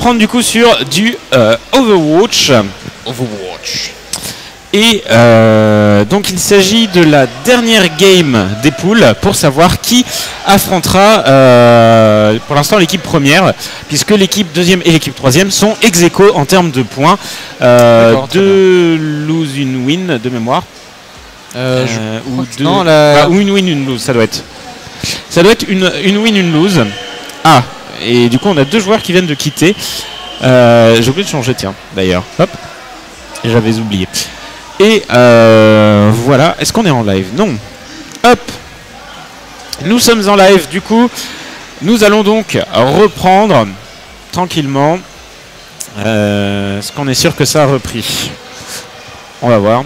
reprendre du coup sur du Overwatch. Et donc il s'agit de la dernière game des poules pour savoir qui affrontera pour l'instant l'équipe première, puisque l'équipe deuxième et l'équipe troisième sont ex aequo en termes de points. Deux lose, une win de mémoire. Ou deux... non, la... ou une win, une lose, ça doit être. Ça doit être une win, une lose. Ah, et du coup on a deux joueurs qui viennent de quitter. J'ai oublié de changer, tiens, d'ailleurs. Hop, j'avais oublié. Et voilà, est-ce qu'on est en live? Non. Hop. Nous sommes en live, du coup, nous allons donc reprendre tranquillement. Est-ce qu'on est sûr que ça a repris? On va voir.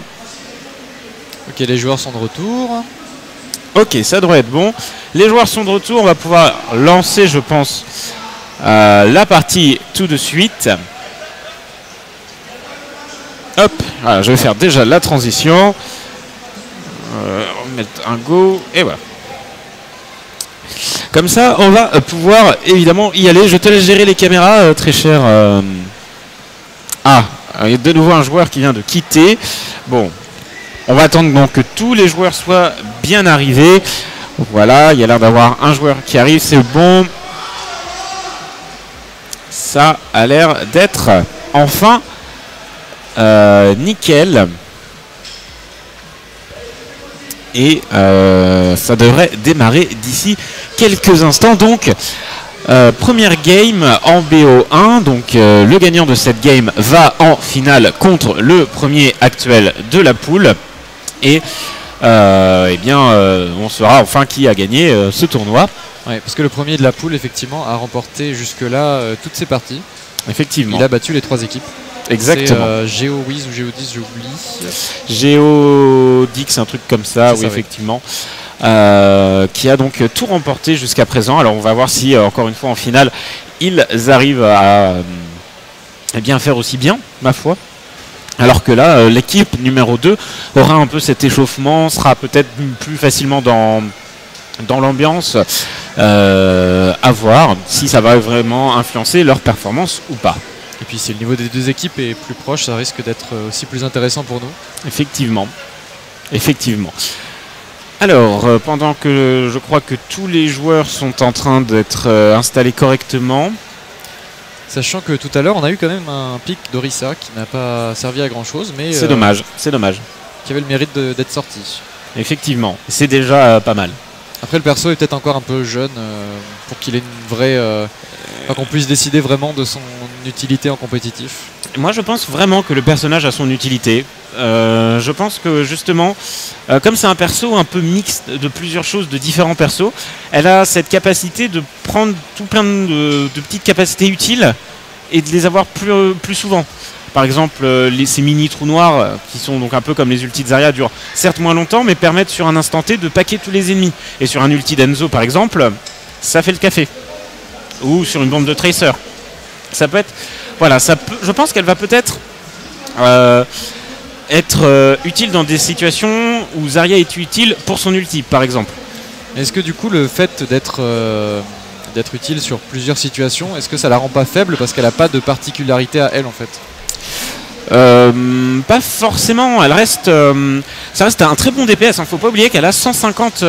Ok, les joueurs sont de retour. Ok, ça devrait être bon. Les joueurs sont de retour, on va pouvoir lancer, je pense, la partie tout de suite. Hop, voilà, je vais faire déjà la transition. On va mettre un go, et voilà. Comme ça, on va pouvoir évidemment y aller. Je te laisse gérer les caméras, très cher. Ah, il y a de nouveau un joueur qui vient de quitter. Bon, on va attendre donc que tous les joueurs soient bien arrivés. Voilà, il y a l'air d'avoir un joueur qui arrive, c'est bon. Ça a l'air d'être enfin nickel. Et ça devrait démarrer d'ici quelques instants. Donc, première game en BO1. Donc, le gagnant de cette game va en finale contre le premier actuel de la poule. Et eh bien, on saura enfin qui a gagné ce tournoi. Ouais, parce que le premier de la poule, effectivement, a remporté jusque-là toutes ses parties. Effectivement. Il a battu les trois équipes. Exactement. GeoWiz ou GeoDis, j'oublie. GeoDix, un truc comme ça, oui, ça, effectivement. Qui a donc tout remporté jusqu'à présent. Alors on va voir si, encore une fois, en finale, ils arrivent à bien faire aussi bien, ma foi. Alors que là, l'équipe numéro 2 aura un peu cet échauffement, sera peut-être plus facilement dans l'ambiance. À voir si ça va vraiment influencer leur performance ou pas. Et puis si le niveau des deux équipes est plus proche, ça risque d'être aussi plus intéressant pour nous. Effectivement. Effectivement. Alors, pendant que je crois que tous les joueurs sont en train d'être installés correctement. Sachant que tout à l'heure, on a eu quand même un pic d'Orisa qui n'a pas servi à grand chose, mais c'est dommage, c'est dommage. Qui avait le mérite d'être sorti. Effectivement, c'est déjà pas mal. Après, le perso est peut-être encore un peu jeune pour qu'il ait une vraie... qu'on puisse décider vraiment de son utilité en compétitif. Moi, je pense vraiment que le personnage a son utilité. Je pense que justement, comme c'est un perso un peu mixte de plusieurs choses, de différents persos, elle a cette capacité de prendre tout plein de petites capacités utiles et de les avoir plus souvent. Par exemple, ces mini trous noirs, qui sont donc un peu comme les ultis de Zarya, durent certes moins longtemps, mais permettent sur un instant T de paquer tous les ennemis. Et sur un ulti d'Enzo, par exemple, ça fait le café. Ou sur une bombe de Tracer. Ça peut être... Voilà, ça peut, je pense qu'elle va peut-être être utile dans des situations où Zarya est utile pour son ulti, par exemple. Est-ce que du coup, le fait d'être utile sur plusieurs situations, est-ce que ça la rend pas faible parce qu'elle n'a pas de particularité à elle, en fait? Pas forcément, elle reste, ça reste un très bon DPS, hein. Faut pas oublier qu'elle a 150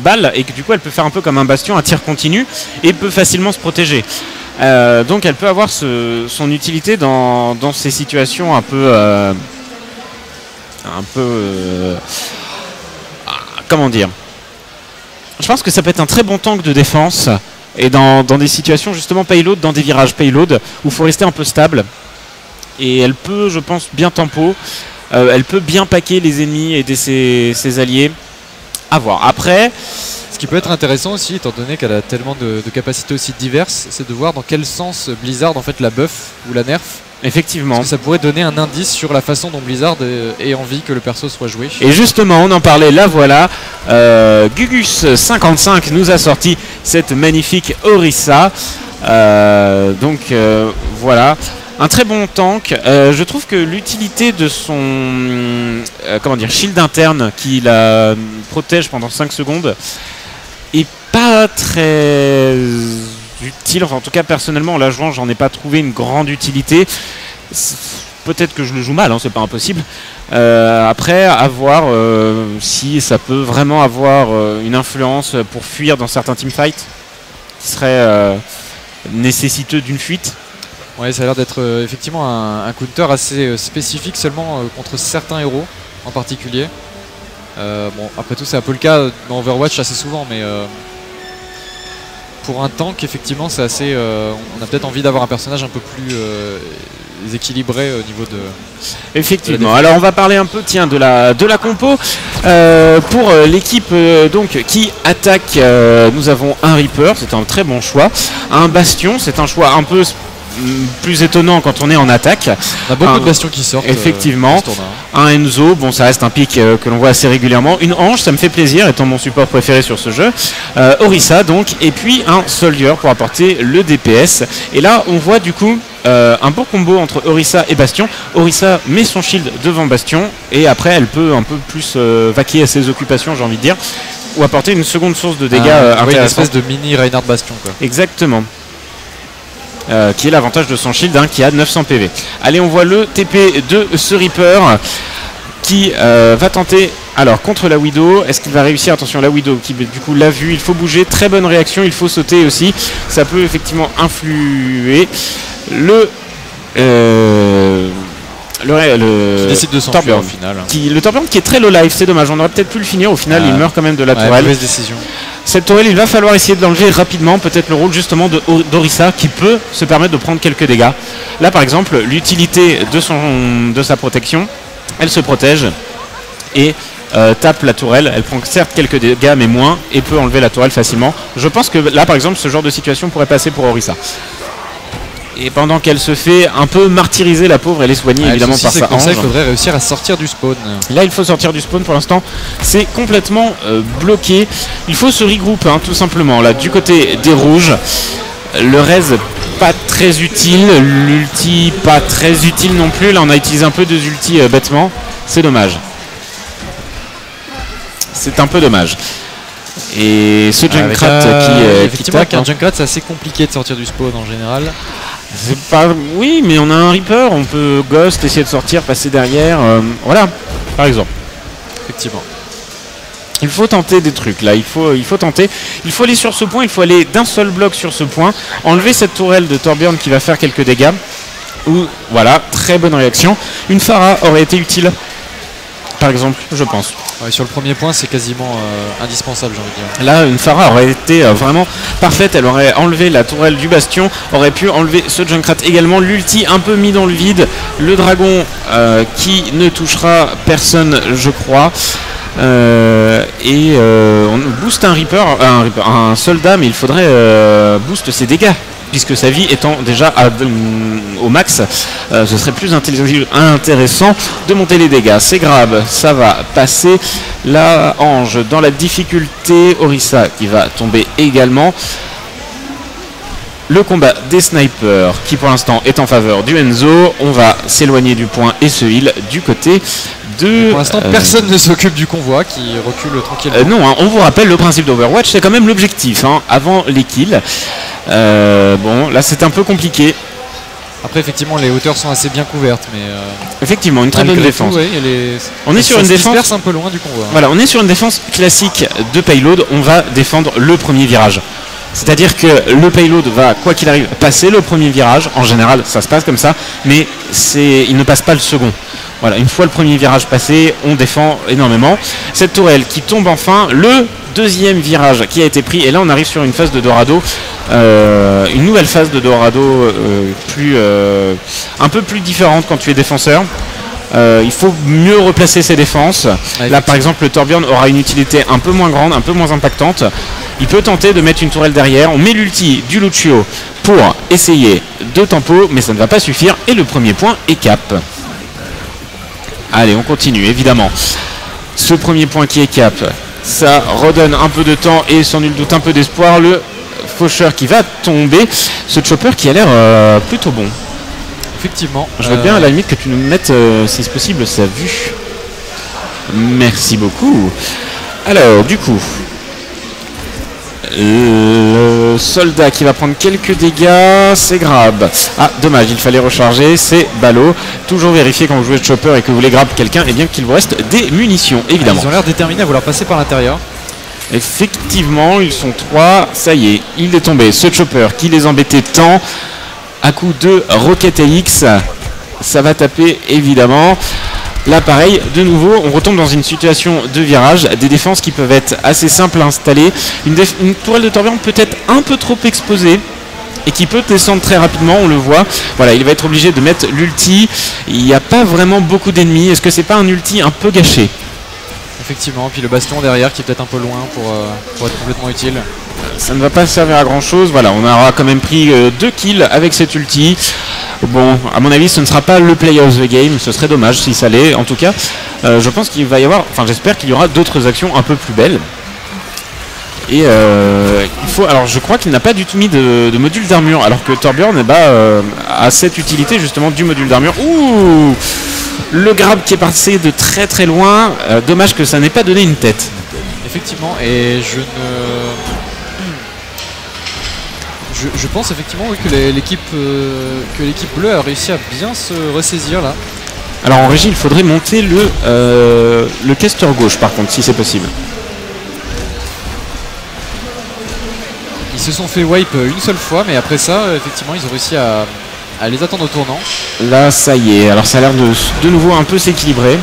balles et que du coup elle peut faire un peu comme un bastion, un tir continu et peut facilement se protéger. Donc elle peut avoir son utilité dans ces situations un peu comment dire, je pense que ça peut être un très bon tank de défense et dans des situations justement payload, dans des virages payload où il faut rester un peu stable. Et elle peut, je pense, bien tempo. Elle peut bien paquer les ennemis et aider ses alliés. À voir. Après, ce qui peut être intéressant aussi, étant donné qu'elle a tellement de capacités aussi diverses, c'est de voir dans quel sens Blizzard en fait la buff ou la nerf. Effectivement. Parce que ça pourrait donner un indice sur la façon dont Blizzard ait envie que le perso soit joué. Et justement, on en parlait, la voilà. Gugus55 nous a sorti cette magnifique Orisa. Donc voilà. Un très bon tank. Je trouve que l'utilité de son comment dire, shield interne qui la protège pendant 5 secondes est pas très utile. Enfin, en tout cas, personnellement, en la jouant, j'en ai pas trouvé une grande utilité. Peut-être que je le joue mal, hein, c'est pas impossible. Après, à voir si ça peut vraiment avoir une influence pour fuir dans certains teamfights qui seraient nécessiteux d'une fuite. Ouais, ça a l'air d'être effectivement un counter assez spécifique seulement contre certains héros en particulier. Bon, après tout, c'est un peu le cas dans Overwatch assez souvent, mais pour un tank, effectivement, c'est assez. On a peut-être envie d'avoir un personnage un peu plus équilibré au niveau de. Effectivement. Alors, on va parler un peu, tiens, de la compo pour l'équipe donc qui attaque. Nous avons un Reaper, c'est un très bon choix. Un Bastion, c'est un choix un peu plus étonnant quand on est en attaque. On a beaucoup de bastions qui sortent. Effectivement. Un Enzo, bon, ça reste un pick que l'on voit assez régulièrement. Une Ange, ça me fait plaisir, étant mon support préféré sur ce jeu. Orisa, donc, et puis un Soldier pour apporter le DPS. Et là, on voit du coup un beau combo entre Orisa et Bastion. Orisa met son shield devant Bastion, et après, elle peut un peu plus vaquer à ses occupations, j'ai envie de dire, ou apporter une seconde source de dégâts intéressante. Une espèce de mini Reinhardt Bastion, quoi. Exactement. Qui est l'avantage de son shield, qui a 900 PV. Allez, on voit le TP de ce Reaper qui va tenter, alors contre la Widow, est-ce qu'il va réussir? Attention, la Widow qui du coup l'a vu, il faut bouger, très bonne réaction, il faut sauter aussi, ça peut effectivement influer. Le qui décide de s'enfuir au final. Le Torbjorn qui est très low life, c'est dommage, on aurait peut-être pu le finir, au final il meurt quand même de la tourelle. Mauvaise décision. Cette tourelle, il va falloir essayer de l'enlever rapidement, peut-être le rôle justement d'Orisa qui peut se permettre de prendre quelques dégâts. Là par exemple, l'utilité de sa protection, elle se protège et tape la tourelle, elle prend certes quelques dégâts mais moins et peut enlever la tourelle facilement. Je pense que là par exemple ce genre de situation pourrait passer pour Orisa. Et pendant qu'elle se fait un peu martyriser, la pauvre, elle est soignée évidemment par sa Ange. Il faudrait réussir à sortir du spawn. Là, il faut sortir du spawn pour l'instant. C'est complètement bloqué. Il faut se regrouper, tout simplement. Là, du côté des rouges, le raise pas très utile. L'ulti pas très utile non plus. Là, on a utilisé un peu de ulti bêtement. C'est dommage. C'est un peu dommage. Et ce Junkrat qui tape. Un Junkrat, c'est assez compliqué de sortir du spawn en général. Oui, mais on a un Reaper, on peut Ghost, essayer de sortir, passer derrière, voilà, par exemple. Effectivement. Il faut tenter des trucs là, il faut tenter. Il faut aller sur ce point, il faut aller d'un seul bloc sur ce point, enlever cette tourelle de Torbjorn qui va faire quelques dégâts. Ou voilà, très bonne réaction. Une Pharah aurait été utile, par exemple, je pense. Ouais, sur le premier point, c'est quasiment indispensable, j'ai envie de dire. Là, une Pharah aurait été vraiment parfaite. Elle aurait enlevé la tourelle du Bastion, aurait pu enlever ce Junkrat également. L'ulti un peu mis dans le vide. Le dragon qui ne touchera personne, je crois. On booste un Reaper, un soldat, mais il faudrait boost ses dégâts, puisque sa vie étant déjà au max, ce serait plus intéressant de monter les dégâts. C'est grave, ça va passer. La Ange dans la difficulté, Orisa qui va tomber également. Le combat des snipers qui pour l'instant est en faveur du Enzo. On va s'éloigner du point et se heal du côté de... Pour l'instant, personne ne s'occupe du convoi qui recule tranquillement. Non, on vous rappelle, le principe d'Overwatch, c'est quand même l'objectif, avant les kills. Bon, là c'est un peu compliqué. Après, effectivement, les hauteurs sont assez bien couvertes, mais... Effectivement, une très bonne défense. Tout, on est sur une défense un peu loin du convoi. Voilà, on est sur une défense classique de payload. On va défendre le premier virage. C'est-à-dire que le payload va, quoi qu'il arrive, passer le premier virage. En général, ça se passe comme ça, mais il ne passe pas le second. Voilà, une fois le premier virage passé, on défend énormément. Cette tourelle qui tombe enfin, le deuxième virage qui a été pris, et là on arrive sur une phase de Dorado, une nouvelle phase de Dorado un peu plus différente quand tu es défenseur. Il faut mieux replacer ses défenses. Là par exemple le Torbjorn aura une utilité un peu moins grande, un peu moins impactante. Il peut tenter de mettre une tourelle derrière. On met l'ulti du Lucio pour essayer de tempo, mais ça ne va pas suffire. Et le premier point est cap. Allez, on continue évidemment. Ce premier point qui est cap, ça redonne un peu de temps et sans nul doute un peu d'espoir. Le faucheur qui va tomber. Ce chopper qui a l'air plutôt bon. Effectivement. Je veux bien à la limite que tu nous mettes, si c'est possible, sa vue. Merci beaucoup. Alors, du coup, Le soldat qui va prendre quelques dégâts, c'est Grab. Ah, dommage, il fallait recharger, c'est ballot. Toujours vérifier quand vous jouez de chopper et que vous voulez grab quelqu'un, et bien qu'il vous reste des munitions, évidemment. Ils ont l'air déterminés à vouloir passer par l'intérieur. Effectivement, ils sont 3, ça y est, il est tombé. Ce chopper qui les embêtait tant, à coup de Rocket AX, ça va taper évidemment. Là pareil, de nouveau, on retombe dans une situation de virage, des défenses qui peuvent être assez simples à installer. Une tourelle de Torbjorn peut-être un peu trop exposée et qui peut descendre très rapidement, on le voit. Voilà, il va être obligé de mettre l'ulti. Il n'y a pas vraiment beaucoup d'ennemis. Est-ce que c'est pas un ulti un peu gâché? Effectivement, puis le bastion derrière qui est peut-être un peu loin pour être complètement utile. Ça ne va pas servir à grand chose. Voilà, on aura quand même pris 2 kills avec cet ulti. Bon, à mon avis, ce ne sera pas le play of the game. Ce serait dommage si ça l'est. En tout cas, je pense qu'il va y avoir, enfin j'espère qu'il y aura d'autres actions un peu plus belles. Et il faut, alors je crois qu'il n'a pas du tout mis de module d'armure, alors que Torbjorn a cette utilité justement du module d'armure. Ouh, le grab qui est passé de très très loin. Dommage que ça n'ait pas donné une tête. Effectivement, et je pense effectivement oui, que l'équipe bleue a réussi à bien se ressaisir là. Alors en régie, il faudrait monter le caster gauche par contre, si c'est possible. Ils se sont fait wipe une seule fois, mais après ça, effectivement, ils ont réussi à les attendre au tournant. Là, ça y est. Alors ça a l'air de nouveau un peu s'équilibrer.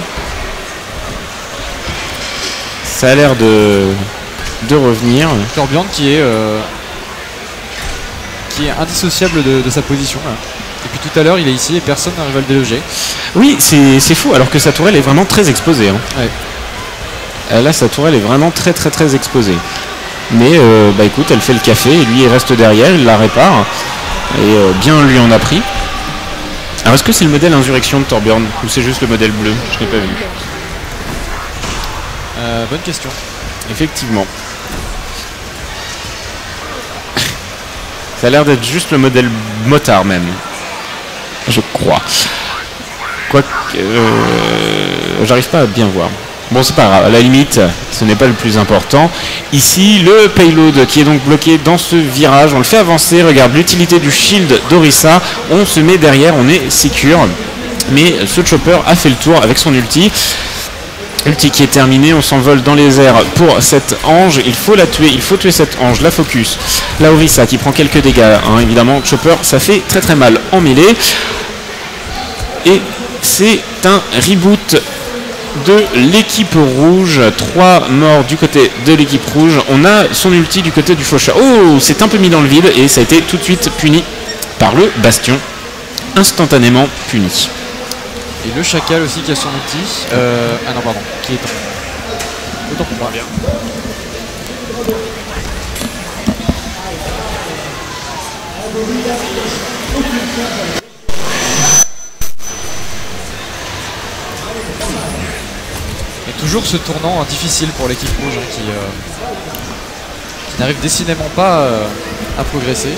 Ça a l'air de revenir. Torbjorn qui est indissociable de sa position là. Depuis tout à l'heure il est ici et personne n'arrive à le déloger. Oui, c'est fou alors que sa tourelle est vraiment très exposée. Hein. Ouais. Là sa tourelle est vraiment très très très exposée. Mais bah écoute, elle fait le café et lui il reste derrière, il la répare. Et bien lui en a pris. Alors est-ce que c'est le modèle Insurrection de Torbjorn ou c'est juste le modèle bleu? Je n'ai pas vu. Bonne question. Effectivement. Ça a l'air d'être juste le modèle motard même. Je crois. Quoique... j'arrive pas à bien voir. Bon, c'est pas grave. À la limite, ce n'est pas le plus important. Ici, le payload qui est donc bloqué dans ce virage. On le fait avancer. Regarde l'utilité du shield d'Orisa. On se met derrière. On est secure. Mais ce chopper a fait le tour avec son ulti. Ulti qui est terminé, on s'envole dans les airs pour cette ange, il faut la tuer, il faut tuer cette ange, la focus. La Orisa qui prend quelques dégâts, hein, évidemment, chopper ça fait très très mal en mêlée. Et c'est un reboot de l'équipe rouge, 3 morts du côté de l'équipe rouge, on a son ulti du côté du faucheur. Oh, c'est un peu mis dans le vide et ça a été tout de suite puni par le bastion, instantanément puni. Et le chacal aussi qui a son outil. Ah non, pardon, qui est autant pour moi. Bien. Et toujours ce tournant difficile pour l'équipe rouge hein, qui n'arrive décidément pas à progresser.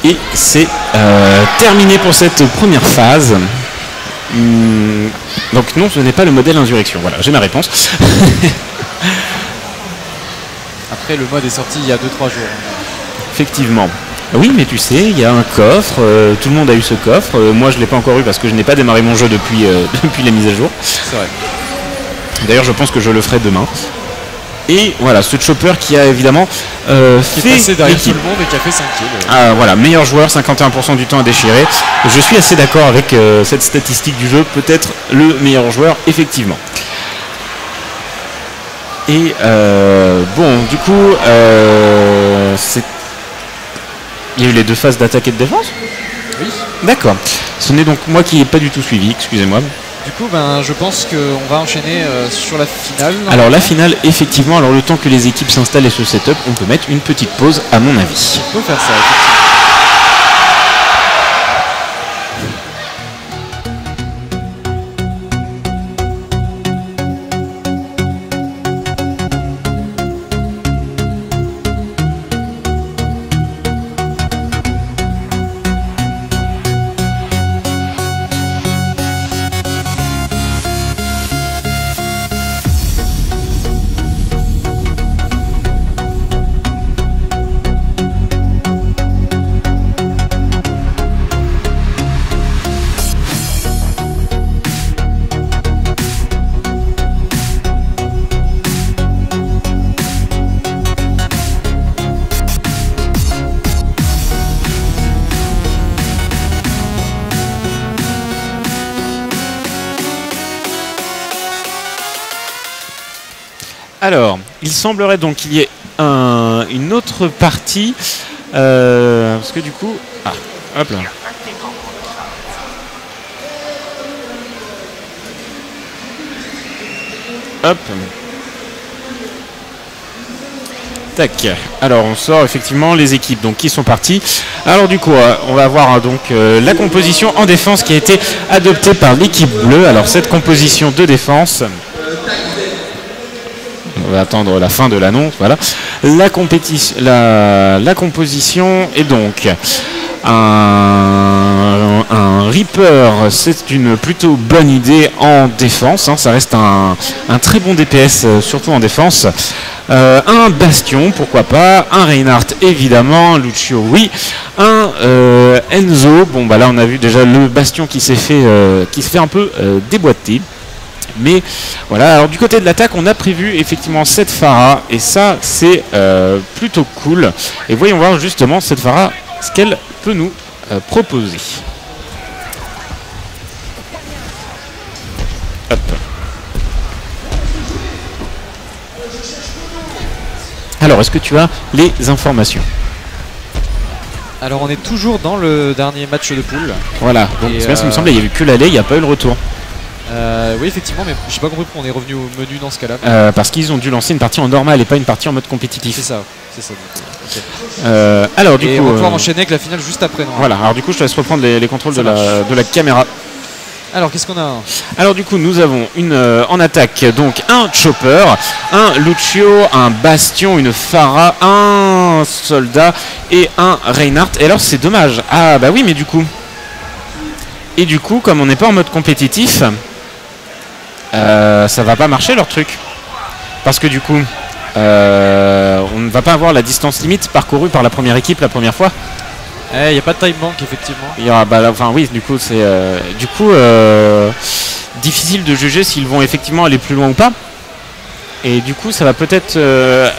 Et c'est terminé pour cette première phase. Donc non, ce n'est pas le modèle Insurrection. Voilà, j'ai ma réponse. Après, le mode est sorti il y a 2-3 jours. Effectivement. Oui, mais tu sais, il y a un coffre. Tout le monde a eu ce coffre. Moi, je ne l'ai pas encore eu parce que je n'ai pas démarré mon jeu depuis, depuis la mise à jour. C'est vrai. D'ailleurs, je pense que je le ferai demain. Et voilà, ce chopper qui a évidemment qui est passé derrière tout le monde et qui a fait 5 kills. Ah, voilà, meilleur joueur, 51% du temps à déchirer. Je suis assez d'accord avec cette statistique du jeu, peut-être le meilleur joueur, effectivement. Et bon, du coup, il y a eu les 2 phases d'attaque et de défense? Oui. D'accord. Ce n'est donc moi qui n'ai pas du tout suivi, excusez-moi. Du coup, ben, je pense qu'on va enchaîner sur la finale. Alors la finale, effectivement, alors le temps que les équipes s'installent et se setup, on peut mettre une petite pause à mon avis. On peut faire ça, effectivement. Alors, il semblerait donc qu'il y ait une autre partie. Parce que du coup... Ah, hop là. Hop. Tac. Alors on sort effectivement les équipes donc qui sont parties. Alors du coup on va voir donc la composition en défense qui a été adoptée par l'équipe bleue. Alors cette composition de défense, on va attendre la fin de l'annonce. Voilà. La composition est donc un Reaper, c'est une plutôt bonne idée en défense, hein, ça reste un très bon DPS, surtout en défense. Un Bastion, pourquoi pas, un Reinhardt évidemment, un Lucio oui, un Enzo, bon bah là on a vu déjà le Bastion qui se fait un peu déboîter. Mais voilà, alors du côté de l'attaque, on a prévu effectivement cette Pharah, et ça c'est plutôt cool. Et voyons voir justement cette Pharah, ce qu'elle peut nous proposer. Hop. Alors, est-ce que tu as les informations? Alors on est toujours dans le dernier match de poule. Voilà, donc c'est bien ce qui me semblait, il n'y a eu que l'aller, il n'y a pas eu le retour. Oui effectivement, mais j'ai pas compris pourquoi on est revenu au menu dans ce cas-là. Parce qu'ils ont dû lancer une partie en normal et pas une partie en mode compétitif. C'est ça. Okay. Alors du coup, on va pouvoir enchaîner avec la finale juste après. Non, voilà, alors du coup je te laisse reprendre les contrôles de la caméra. Alors qu'est-ce qu'on a? Alors du coup nous avons en attaque donc un Chopper, un Lucio, un Bastion, une Pharah, un Soldat et un Reinhardt. Et alors c'est dommage. Ah bah oui mais du coup. Et du coup comme on n'est pas en mode compétitif, ça va pas marcher leur truc. Parce que du coup on ne va pas avoir la distance limite parcourue par la première équipe la première fois. Il n'y a pas de time bank effectivement. Il y aura, enfin oui, du coup c'est difficile de juger s'ils vont effectivement aller plus loin ou pas. Et du coup ça va peut-être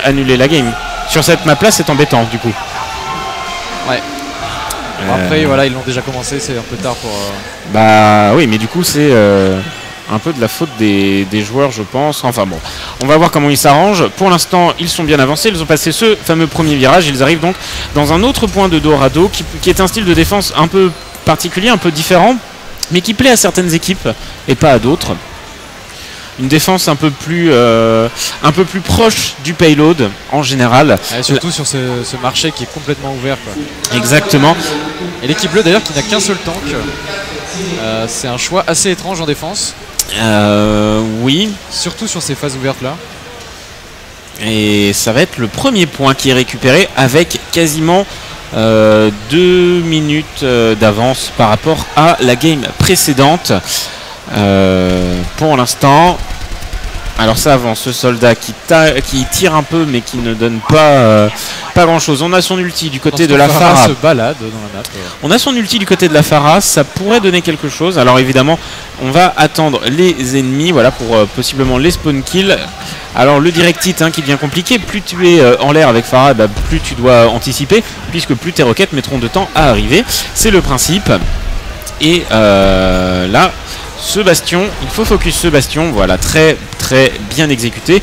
annuler la game. Sur cette map là c'est embêtant du coup. Ouais. Bon, après voilà, ils l'ont déjà commencé, c'est un peu tard pour... Bah oui mais du coup c'est un peu de la faute des joueurs je pense. Enfin bon, on va voir comment ils s'arrangent. Pour l'instant ils sont bien avancés, ils ont passé ce fameux premier virage. Ils arrivent donc dans un autre point de Dorado qui est un style de défense un peu particulier, un peu différent, mais qui plaît à certaines équipes et pas à d'autres. Une défense un peu plus proche du payload en général. Surtout sur ce marché qui est complètement ouvert quoi. Exactement. Et l'équipe bleue d'ailleurs qui n'a qu'un seul tank. C'est un choix assez étrange en défense. Oui. Surtout sur ces phases ouvertes là. Et ça va être le premier point qui est récupéré avec quasiment 2 minutes d'avance par rapport à la game précédente. Pour l'instant, alors ça avance, ce soldat qui tire un peu mais qui ne donne pas grand chose. On a son ulti du côté de la Pharah. Se balade dans la map. On a son ulti du côté de la Pharah, ça pourrait donner quelque chose. Alors évidemment, on va attendre les ennemis, voilà, pour possiblement les spawn kills. Alors le direct hit qui devient compliqué, plus tu es en l'air avec Pharah, plus tu dois anticiper, puisque plus tes roquettes mettront de temps à arriver. C'est le principe. Et là, ce Bastion, il faut focus ce Bastion, voilà, très très bien exécuté.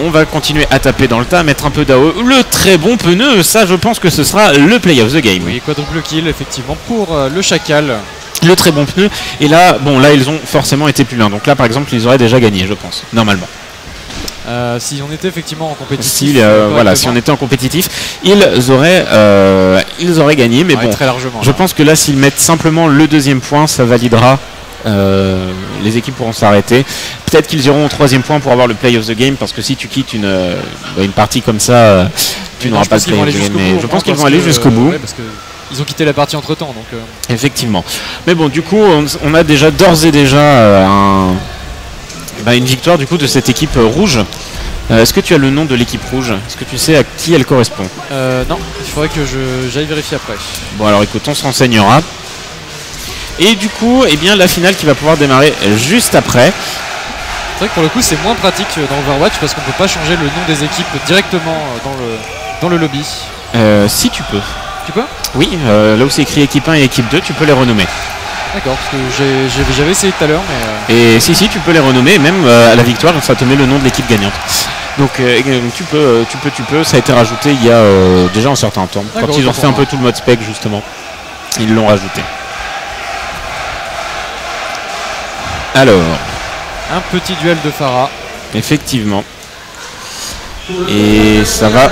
On va continuer à taper dans le tas, mettre un peu d'AO. Le très bon pneu, ça je pense que ce sera le play of the game. Oui, quadruple kill effectivement pour le Chacal. Le très bon pneu. Et là, bon, là ils ont forcément été plus loin. Donc là par exemple, ils auraient déjà gagné, je pense, normalement. Si on était effectivement en compétitif, voilà, si on était en compétitif, ils auraient gagné. Mais bon, très largement, je pense que là, s'ils mettent simplement le deuxième point, ça validera. Les équipes pourront s'arrêter. Peut-être qu'ils iront au troisième point pour avoir le play of the game, parce que si tu quittes une partie comme ça, tu n'auras pas le play of the game. Mais je pense qu'ils vont aller jusqu'au bout. Parce que ils ont quitté la partie entre temps. Donc, effectivement. Mais bon, du coup, on a déjà d'ores et déjà une victoire du coup de cette équipe rouge. Est-ce que tu as le nom de l'équipe rouge? Est-ce que tu sais à qui elle correspond? Non, il faudrait que j'aille vérifier après. Bon alors écoute, on se renseignera. Et du coup, eh bien, la finale qui va pouvoir démarrer juste après. C'est vrai que pour le coup, c'est moins pratique dans Overwatch parce qu'on peut pas changer le nom des équipes directement dans le lobby. Si tu peux. Tu peux? Oui, là où c'est écrit équipe 1 et équipe 2, tu peux les renommer. D'accord, parce que j'avais essayé tout à l'heure, mais... Et si, tu peux les renommer, même à la victoire, ça te met le nom de l'équipe gagnante. Donc tu peux, ça a été rajouté il y a déjà un certain temps. Quand ils ont fait un peu tout le mode spec, justement, ils l'ont rajouté. Alors... Un petit duel de Pharah. Effectivement. Et ça va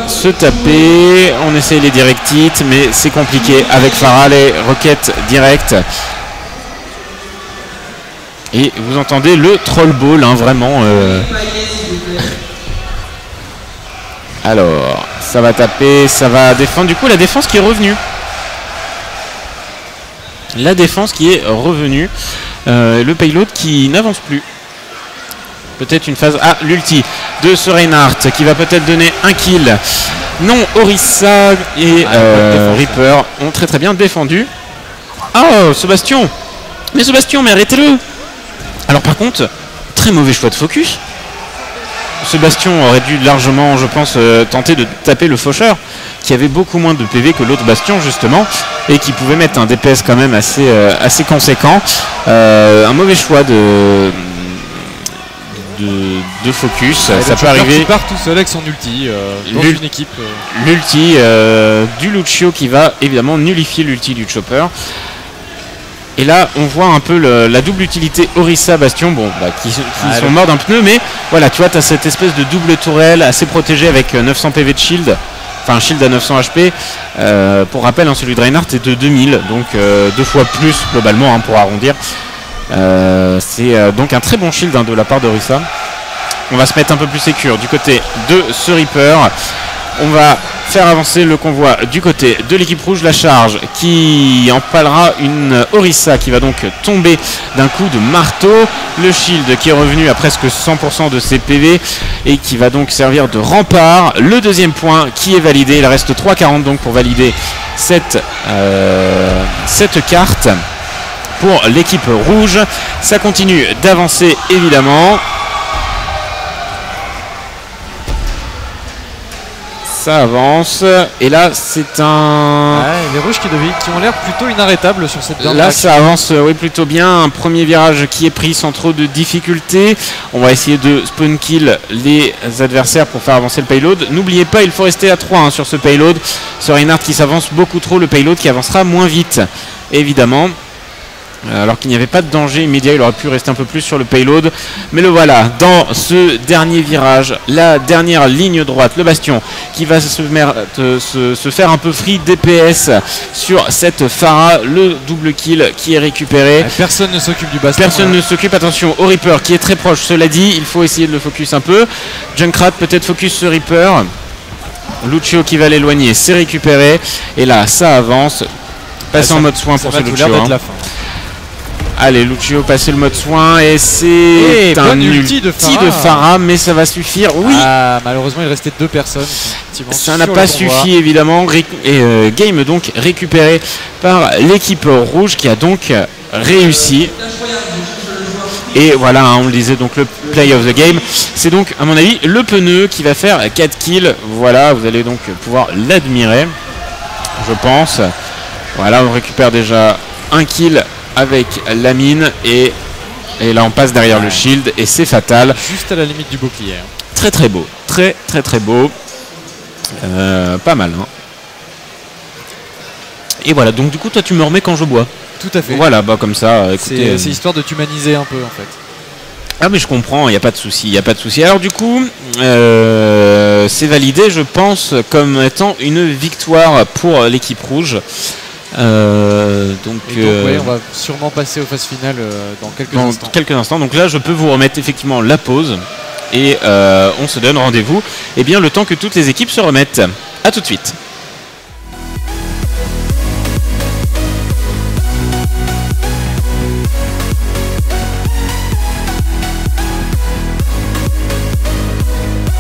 se taper. On essaye les direct hits, mais c'est compliqué avec Pharah, les roquettes directes. Et vous entendez le troll ball, hein, vraiment. Alors, ça va taper, ça va défendre. Du coup, la défense qui est revenue. La défense qui est revenue. Le payload qui n'avance plus. Peut-être une phase... Ah, l'ulti de ce Reinhardt qui va peut-être donner un kill. Non, Orisa et Reaper ont très bien défendu. Oh, Sebastien. Mais Sebastien, mais arrêtez-le. Alors par contre, très mauvais choix de focus. Sebastien aurait dû largement, je pense, tenter de taper le faucheur, qui avait beaucoup moins de PV que l'autre Bastion, justement, et qui pouvait mettre un DPS quand même assez conséquent. Un mauvais choix de focus, ça peut arriver. Il part tout seul avec son ulti dans une équipe. L'ulti du Lucio qui va évidemment nullifier l'ulti du Chopper. Et là, on voit un peu la double utilité Orisa Bastion, bon, bah, qui sont morts d'un pneu, mais voilà, tu vois, tu as cette espèce de double tourelle assez protégée avec 900 PV de shield, enfin un shield à 900 HP. Pour rappel, hein, celui de Reinhardt est de 2000, donc 2 fois plus globalement, hein, pour arrondir. C'est donc un très bon shield, hein, de la part d'Orisa. On va se mettre un peu plus sécure du côté de ce Reaper. On va faire avancer le convoi du côté de l'équipe rouge. La charge qui empalera une Orisa qui va donc tomber d'un coup de marteau. Le shield qui est revenu à presque 100% de ses PV et qui va donc servir de rempart. Le deuxième point qui est validé. Il reste 3,40 donc pour valider cette carte pour l'équipe rouge. Ça continue d'avancer évidemment. Ça avance et là c'est un... les rouges qui ont l'air plutôt inarrêtables sur cette dernière. Là ça avance oui, plutôt bien. Un premier virage qui est pris sans trop de difficultés. On va essayer de spawn kill les adversaires pour faire avancer le payload. N'oubliez pas, il faut rester à 3 hein, sur ce payload. Ce Reinhardt qui s'avance beaucoup trop, le payload qui avancera moins vite évidemment. Alors qu'il n'y avait pas de danger immédiat, il aurait pu rester un peu plus sur le payload. Mais le voilà, dans ce dernier virage, la dernière ligne droite, le Bastion qui va se faire un peu free DPS sur cette Pharah. Le double kill qui est récupéré. Personne ne s'occupe du Bastion. Personne ne s'occupe, attention au Reaper qui est très proche, cela dit, il faut essayer de le focus un peu. Junkrat peut-être focus ce Reaper. Lucio qui va l'éloigner, c'est récupéré. Et là, ça avance. Passer en mode soin pour ce Lucio. Allez, Lucio, passez le mode soin et c'est un ulti de Pharah, mais ça va suffire. Oui. Malheureusement, il restait 2 personnes. Ça n'a pas suffi évidemment. Et game donc récupéré par l'équipe rouge qui a donc réussi. Et voilà, hein, on le disait, donc le play of the game. C'est donc, à mon avis, le pneu qui va faire 4 kills. Voilà, vous allez donc pouvoir l'admirer, je pense. Voilà, on récupère déjà un kill avec la mine et là on passe derrière le shield et c'est fatal. Juste à la limite du bouclier. Très très beau, très beau. Pas mal. Hein. Et voilà, donc du coup toi tu me remets quand je bois. Tout à fait. Voilà, bah comme ça, écoutez. C'est histoire de t'humaniser un peu en fait. Ah mais je comprends, il n'y a pas de souci, Alors du coup, c'est validé je pense comme étant une victoire pour l'équipe rouge. Donc ouais, on va sûrement passer aux phases finales dans quelques instants. Donc là je peux vous remettre effectivement la pause et on se donne rendez-vous le temps que toutes les équipes se remettent. A tout de suite.